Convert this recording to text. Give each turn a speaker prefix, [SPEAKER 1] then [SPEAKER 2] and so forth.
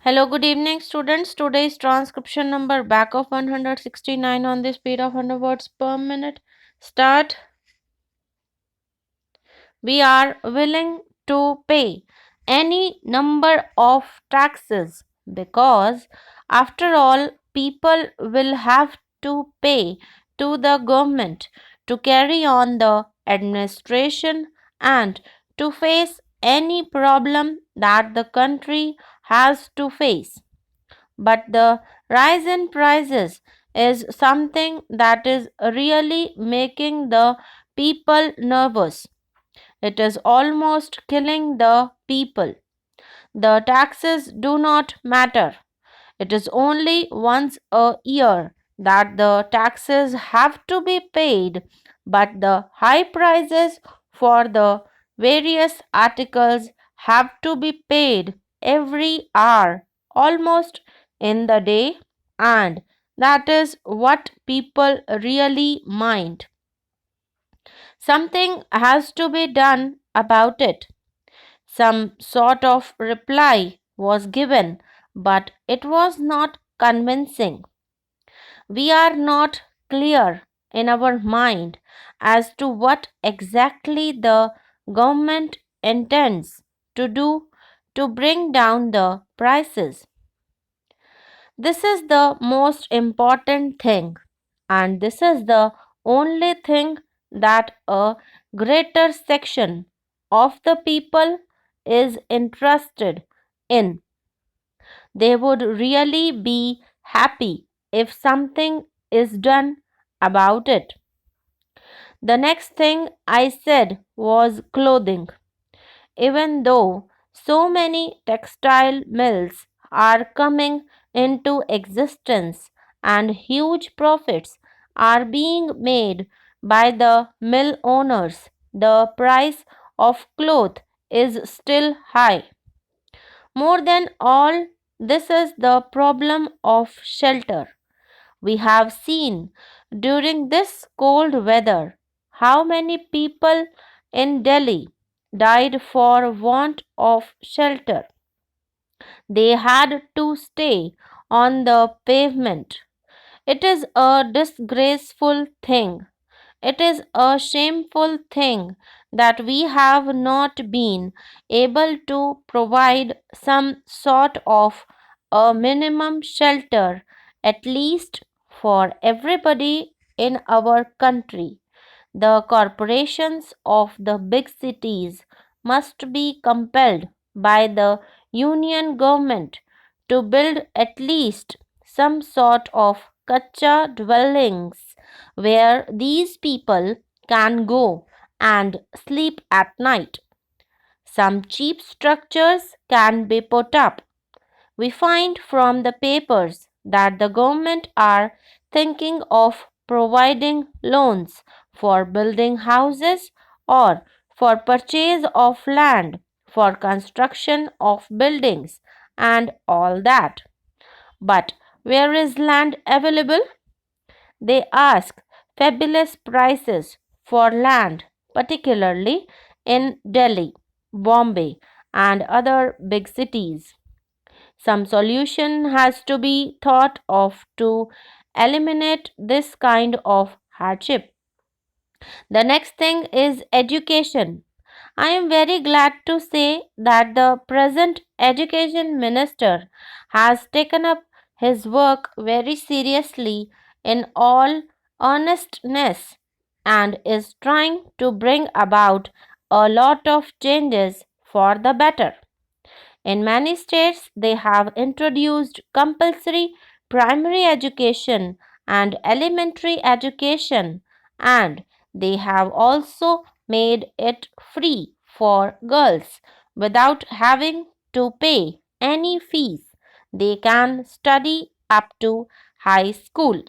[SPEAKER 1] Hello, good evening, students. Today's transcription number back of 169 on the speed of 100 words per minute. Start. We are willing to pay any number of taxes because, after all, people will have to pay to the government to carry on the administration and to face any problem that the country has to face. But the rise in prices is something that is really making the people nervous. It is almost killing the people. The taxes do not matter. It is only once a year that the taxes have to be paid, but the high prices for the various articles have to be paid every hour, almost in the day, and that is what people really mind. Something has to be done about it. Some sort of reply was given, but it was not convincing. We are not clear in our mind as to what exactly the government intends to do to bring down the prices. This is the most important thing, and this is the only thing that a greater section of the people is interested in. They would really be happy if something is done about it. The next thing I said was clothing. Even though so many textile mills are coming into existence and huge profits are being made by the mill owners, the price of cloth is still high. More than all, this is the problem of shelter. We have seen during this cold weather how many people in Delhi died for want of shelter. They had to stay on the pavement. It is a disgraceful thing. It is a shameful thing that we have not been able to provide some sort of a minimum shelter, at least for everybody in our country. The corporations of the big cities must be compelled by the union government to build at least some sort of kacha dwellings where these people can go and sleep at night. Some cheap structures can be put up. We find from the papers that the government are thinking of providing loans for building houses or for purchase of land for construction of buildings and all that. But where is land available? They ask fabulous prices for land, particularly in Delhi, Bombay, and other big cities. Some solution has to be thought of to eliminate this kind of hardship. The next thing is education. I am very glad to say that the present education minister has taken up his work very seriously in all earnestness and is trying to bring about a lot of changes for the better. In many states, they have introduced compulsory primary education and elementary education, and they have also made it free for girls without having to pay any fees. They can study up to high school.